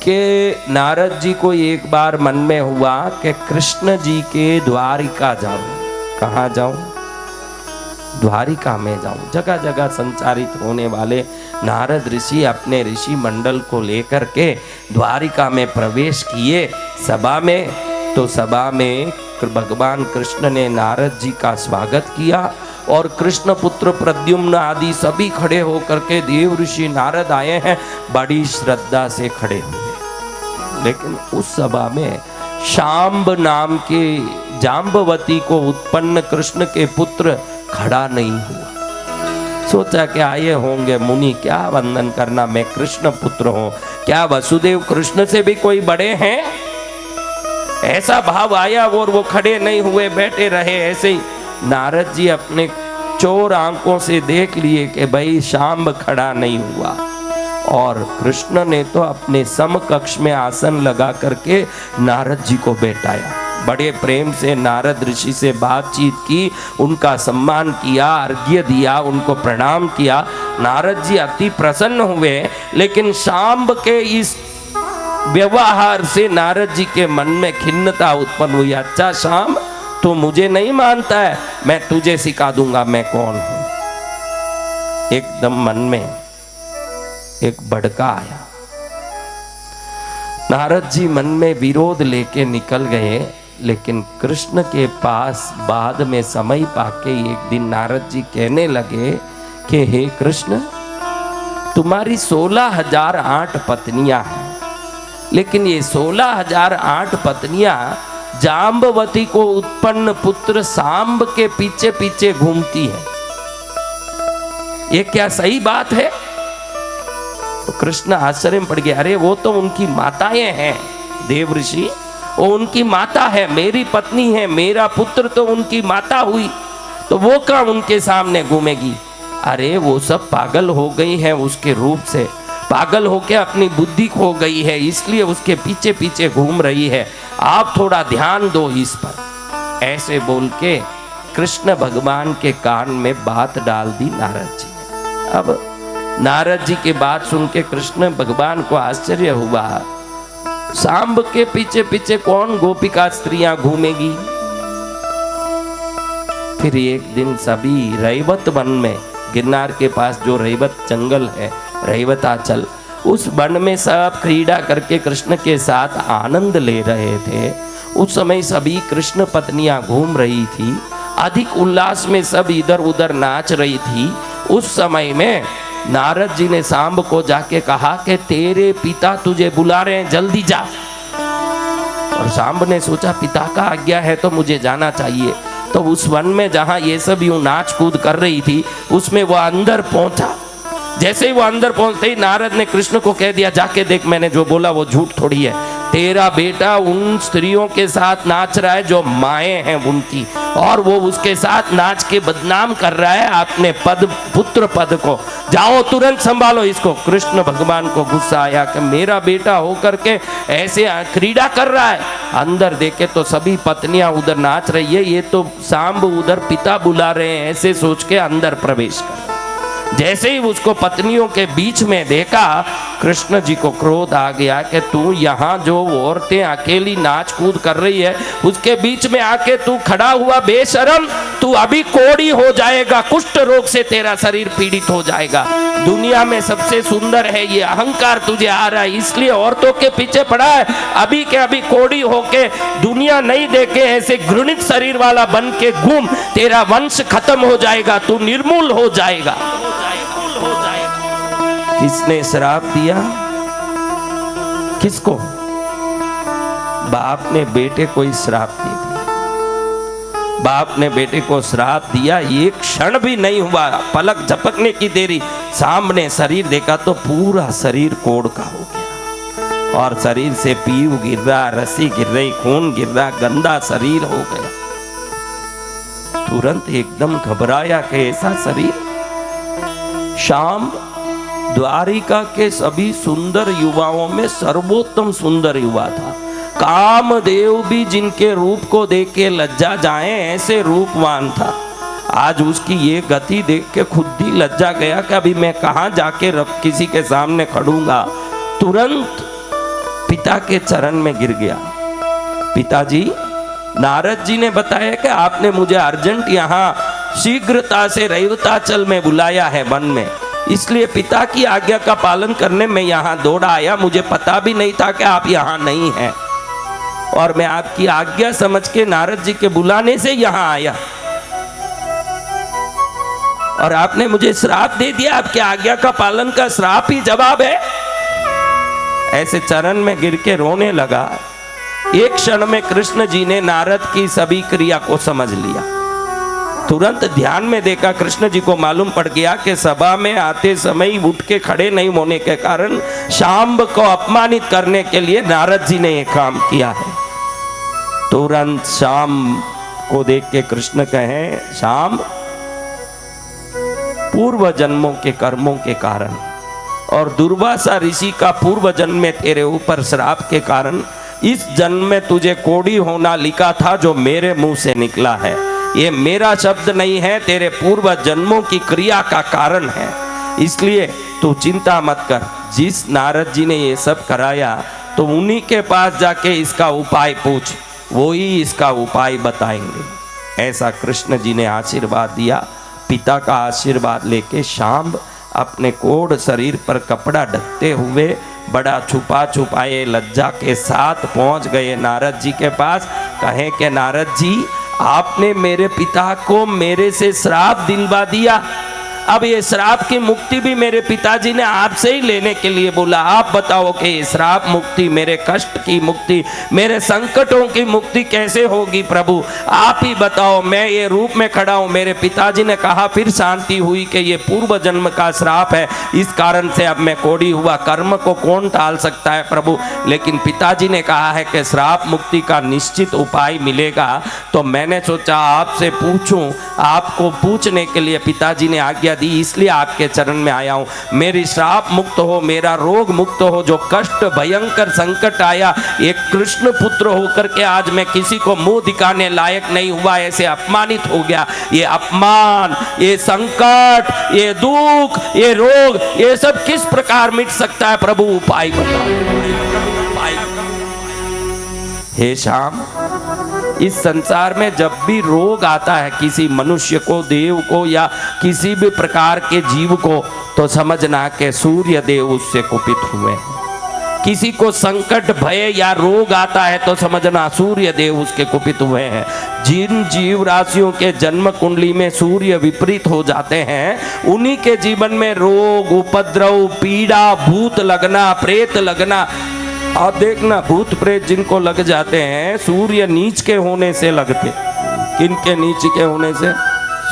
कि नारद जी को एक बार मन में हुआ कि कृष्ण जी के द्वारिका जाऊं। कहाँ जाऊं? द्वारिका में जाऊं। जगह जगह संचारित होने वाले नारद ऋषि अपने ऋषि मंडल को लेकर के द्वारिका में प्रवेश किए सभा में। तो सभा में भगवान कृष्ण ने नारद जी का स्वागत किया और कृष्ण पुत्र प्रद्युम्न आदि सभी खड़े होकर के देव ऋषि नारद आए हैं, बड़ी श्रद्धा से खड़े हुए। लेकिन उस सभा में शांब नाम के जाम्बवती को उत्पन्न कृष्ण के पुत्र खड़ा नहीं हुआ। सोचा कि आए होंगे मुनि, क्या वंदन करना, मैं कृष्ण पुत्र हूं, क्या वसुदेव कृष्ण से भी कोई बड़े हैं? ऐसा भाव आया और वो खड़े नहीं हुए, बैठे रहे ऐसे ही। नारद जी अपने चोर आंखों से देख लिए कि भाई शांब खड़ा नहीं हुआ, और कृष्ण ने तो अपने समकक्ष में आसन लगा करके नारद जी को बैठाया। बड़े प्रेम से नारद ऋषि से बातचीत की, उनका सम्मान किया, अर्घ्य दिया, उनको प्रणाम किया। नारद जी अति प्रसन्न हुए, लेकिन शांब के इस व्यवहार से नारद जी के मन में खिन्नता उत्पन्न हुई। अच्छा शांब, तो मुझे नहीं मानता है, मैं तुझे सिखा दूंगा मैं कौन हूं। एकदम मन में एक भड़का आया। नारद जी मन में विरोध लेके निकल गए, लेकिन कृष्ण के पास बाद में समय पाके एक दिन नारद जी कहने लगे कि हे कृष्ण, तुम्हारी 16,008 पत्नियां हैं, लेकिन ये 16,008 पत्नियां जाम्बवती को उत्पन्न पुत्र सांब के पीछे पीछे घूमती है। ये क्या सही बात है? तो कृष्ण आश्चर्य में पड़ गया। अरे वो तो उनकी माताएं हैं देव ऋषि, वो उनकी माता है, मेरी पत्नी है, मेरा पुत्र तो उनकी माता हुई, तो वो कहाँ उनके सामने घूमेगी? अरे वो सब पागल हो गई है, उसके रूप से पागल होके अपनी बुद्धि खो गई है, इसलिए उसके पीछे पीछे घूम रही है, आप थोड़ा ध्यान दो इस पर। ऐसे बोल के कृष्ण भगवान के कान में बात डाल दी नारद जी ने। अब नारद जी की बात सुन के कृष्ण भगवान को आश्चर्य हुआ, सांब के पीछे पीछे कौन गोपिका स्त्रियां घूमेगी? फिर एक दिन सभी रैवत वन में, गिरनार के पास जो रैवत जंगल है, रैवताचल, उस वन में सब क्रीड़ा करके कृष्ण के साथ आनंद ले रहे थे। उस समय सभी कृष्ण पत्नियां घूम रही थी, अधिक उल्लास में सब इधर उधर नाच रही थी। उस समय में नारद जी ने सांब को जाके कहा कि तेरे पिता तुझे बुला रहे हैं, जल्दी जा। और सांब ने सोचा पिता का आज्ञा है तो मुझे जाना चाहिए। तो उस वन में जहां ये सब यूं नाच कूद कर रही थी, उसमें वो अंदर पहुंचा। जैसे ही वो अंदर पहुंचते ही नारद ने कृष्ण को कह दिया, जाके देख, मैंने जो बोला वो झूठ थोड़ी है, तेरा बेटा उन स्त्रियों के साथ नाच रहा है जो माएँ हैं उनकी, और वो उसके साथ नाच के बदनाम कर रहा है अपने पद, पुत्र पद को। जाओ तुरंत संभालो इसको। कृष्ण भगवान को गुस्सा आया कि मेरा बेटा होकर के ऐसे क्रीड़ा कर रहा है। अंदर देखे तो सभी पत्नियां उधर नाच रही है, ये तो सांब उधर पिता बुला रहे हैं, ऐसे सोच के अंदर प्रवेश कर। जैसे ही उसको पत्नियों के बीच में देखा, कृष्ण जी को क्रोध आ गया कि तू यहाँ जो औरतें अकेली नाच कूद कर रही है, उसके बीच में आके तू खड़ा हुआ बेशरम, तू अभी कोढ़ी हो जाएगा, कुष्ठ रोग से तेरा शरीर पीड़ित हो जाएगा। दुनिया में सबसे सुंदर है, ये अहंकार तुझे आ रहा है, इसलिए औरतों के पीछे पड़ा है। अभी के अभी कोढ़ी होके दुनिया नहीं देखे ऐसे घृणित शरीर वाला बन के घूम, तेरा वंश खत्म हो जाएगा, तू निर्मूल हो जाएगा। किसने श्राप दिया? किसको? बाप ने बेटे को ही श्राप दे दिया। बाप ने बेटे को श्राप दिया, एक क्षण भी नहीं हुआ, पलक झपकने की देरी, सामने शरीर देखा तो पूरा शरीर कोढ़ का हो गया, और शरीर से पीऊ गिर रहा, रसी गिर रही, खून गिर रहा, गंदा शरीर हो गया। तुरंत एकदम घबराया कि ऐसा शरीर। शाम द्वारिका के सभी सुंदर युवाओं में सर्वोत्तम सुंदर युवा था। कामदेव भी जिनके रूप को देख के लज्जा जाए ऐसे रूपवान था। आज उसकी ये गति देख के खुद ही लज्जा गया कि अभी मैं कहाँ जाके किसी के सामने खड़ूंगा। तुरंत पिता के चरण में गिर गया। पिताजी, नारद जी ने बताया कि आपने मुझे अर्जेंट यहाँ शीघ्रता से रैवताचल में बुलाया है वन में, इसलिए पिता की आज्ञा का पालन करने में यहाँ दौड़ा आया। मुझे पता भी नहीं था कि आप यहाँ नहीं हैं, और मैं आपकी आज्ञा समझ के नारद जी के बुलाने से यहाँ आया, और आपने मुझे श्राप दे दिया। आपकी आज्ञा का पालन का श्राप ही जवाब है। ऐसे चरण में गिर के रोने लगा। एक क्षण में कृष्ण जी ने नारद की सभी क्रिया को समझ लिया। तुरंत ध्यान में देखा, कृष्ण जी को मालूम पड़ गया कि सभा में आते समय उठ के खड़े नहीं होने के कारण शांब को अपमानित करने के लिए नारद जी ने यह काम किया है। तुरंत शाम को देख के कृष्ण कहें, शाम, पूर्व जन्मों के कर्मों के कारण और दुर्वासा ऋषि का पूर्व जन्म में तेरे ऊपर श्राप के कारण इस जन्म में तुझे कोढ़ी होना लिखा था, जो मेरे मुंह से निकला है। ये मेरा शब्द नहीं है, तेरे पूर्व जन्मों की क्रिया का कारण है। इसलिए तू चिंता मत कर। जिस नारद जी ने ये सब कराया, तो उन्हीं के पास जाके इसका उपाय पूछ, वो ही इसका उपाय बताएंगे। ऐसा कृष्ण जी ने आशीर्वाद दिया। पिता का आशीर्वाद लेके शांब अपने कोढ़ शरीर पर कपड़ा ढकते हुए बड़ा छुपा छुपाए लज्जा के साथ पहुंच गए नारद जी के पास। कहे कि नारद जी, आपने मेरे पिता को मेरे से श्राप दिलवा दिया। अब ये श्राप की मुक्ति भी मेरे पिताजी ने आपसे ही लेने के लिए बोला। आप बताओ कि ये श्राप मुक्ति, मेरे कष्ट की मुक्ति, मेरे संकटों की मुक्ति कैसे होगी प्रभु? आप ही बताओ। मैं ये रूप में खड़ा हूँ। मेरे पिताजी ने कहा, फिर शांति हुई कि ये पूर्व जन्म का श्राप है, इस कारण से अब मैं कोढ़ी हुआ। कर्म को कौन टाल सकता है प्रभु? लेकिन पिताजी ने कहा है कि श्राप मुक्ति का निश्चित उपाय मिलेगा। तो मैंने सोचा आपसे पूछूं। आपको पूछने के लिए पिताजी ने आज्ञा दी, इसलिए आपके चरण में आया हूं। मेरी श्राप मुक्त हो, मेरा रोग मुक्त हो। जो कष्ट भयंकर संकट आया, एक कृष्ण पुत्र होकर के आज मैं किसी को मुंह दिखाने लायक नहीं हुआ, ऐसे अपमानित हो गया। ये अपमान, ये संकट, ये दुख, ये रोग, ये सब किस प्रकार मिट सकता है प्रभु? उपाय बताओ। हे श्याम, इस संसार में जब भी रोग आता है किसी मनुष्य को, देव को या किसी भी प्रकार के जीव को, तो समझना कि सूर्य देव उससे कुपित हुए हैं। किसी को संकट, भय या रोग आता है तो समझना सूर्य देव उसके कुपित हुए हैं। जिन जीव राशियों के जन्म कुंडली में सूर्य विपरीत हो जाते हैं, उन्हीं के जीवन में रोग, उपद्रव, पीड़ा, भूत लगना, प्रेत लगना। और देखना, भूत प्रेत जिनको लग जाते हैं सूर्य नीच के होने से लगते। किनके नीच के होने से?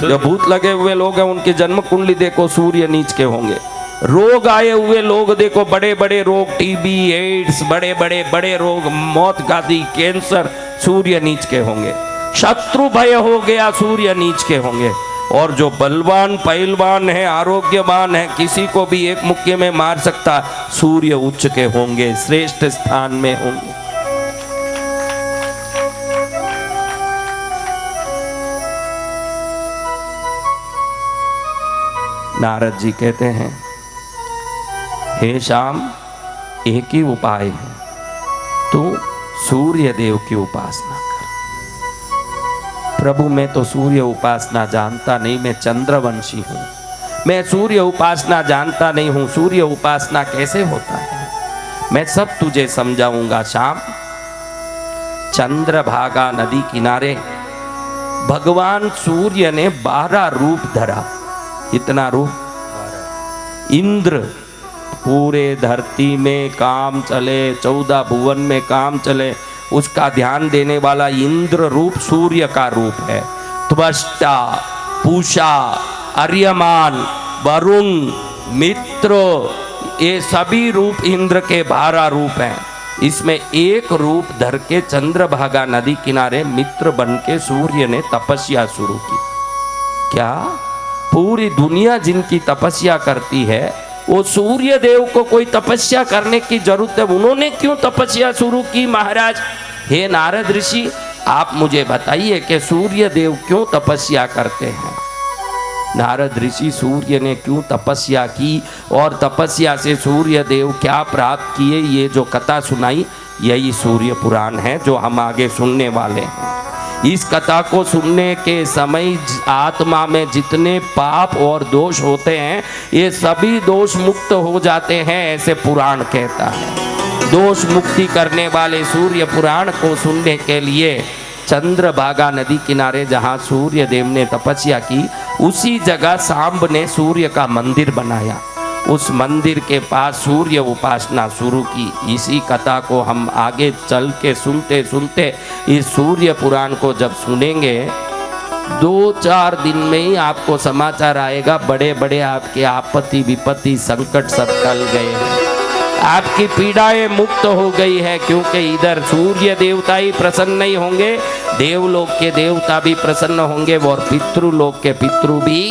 जो भूत लगे हुए लोग हैं उनकी जन्म कुंडली देखो, सूर्य नीच के होंगे। रोग आए हुए लोग देखो, बड़े बड़े रोग, टीबी, एड्स, बड़े बड़े रोग, मौत गादी, कैंसर, सूर्य नीच के होंगे। शत्रु भय हो गया, सूर्य नीच के होंगे। और जो बलवान पहलवान है, आरोग्यवान है, किसी को भी एक मुक्के में मार सकता, सूर्य उच्च के होंगे, श्रेष्ठ स्थान में होंगे। नारद जी कहते हैं, हे श्याम, एक ही उपाय है, तू सूर्य देव की उपासना कर। प्रभु, मैं तो सूर्य उपासना जानता नहीं, मैं चंद्रवंशी हूँ। मैं सूर्य उपासना जानता नहीं हूँ। सूर्य उपासना कैसे होता है, मैं सब तुझे समझाऊंगा। श्याम, चंद्रभागा नदी किनारे भगवान सूर्य ने 12 रूप धरा। इतना रूप? इंद्र पूरे धरती में काम चले, 14 भुवन में काम चले, उसका ध्यान देने वाला इंद्र रूप सूर्य का रूप है। त्वष्टा, पूषा, अर्यमान, वरुण, मित्र, ये सभी रूप इंद्र के 12 रूप हैं। इसमें एक रूप धर के चंद्रभागा नदी किनारे मित्र बन के सूर्य ने तपस्या शुरू की। क्या पूरी दुनिया जिनकी तपस्या करती है, वो सूर्य देव को कोई तपस्या करने की जरूरत है? उन्होंने क्यों तपस्या शुरू की महाराज? हे नारद ऋषि, आप मुझे बताइए कि सूर्य देव क्यों तपस्या करते हैं? नारद ऋषि सूर्य ने क्यों तपस्या की और तपस्या से सूर्य देव क्या प्राप्त किए, ये जो कथा सुनाई यही सूर्य पुराण है जो हम आगे सुनने वाले हैं। इस कथा को सुनने के समय आत्मा में जितने पाप और दोष होते हैं ये सभी दोष मुक्त हो जाते हैं, ऐसे पुराण कहता है। दोष मुक्ति करने वाले सूर्य पुराण को सुनने के लिए चंद्रभागा नदी किनारे जहाँ सूर्य देव ने तपस्या की उसी जगह सांब ने सूर्य का मंदिर बनाया। उस मंदिर के पास सूर्य उपासना शुरू की। इसी कथा को हम आगे चल के सुनते सुनते इस सूर्य पुराण को जब सुनेंगे 2-4 दिन में ही आपको समाचार आएगा, बड़े बड़े आपके आपत्ति विपत्ति संकट सब टल गए, आपकी पीड़ाएं मुक्त हो गई है। क्योंकि इधर सूर्य देवता ही प्रसन्न नहीं होंगे, देवलोक के देवता भी प्रसन्न होंगे और पितृलोक के पितृ भी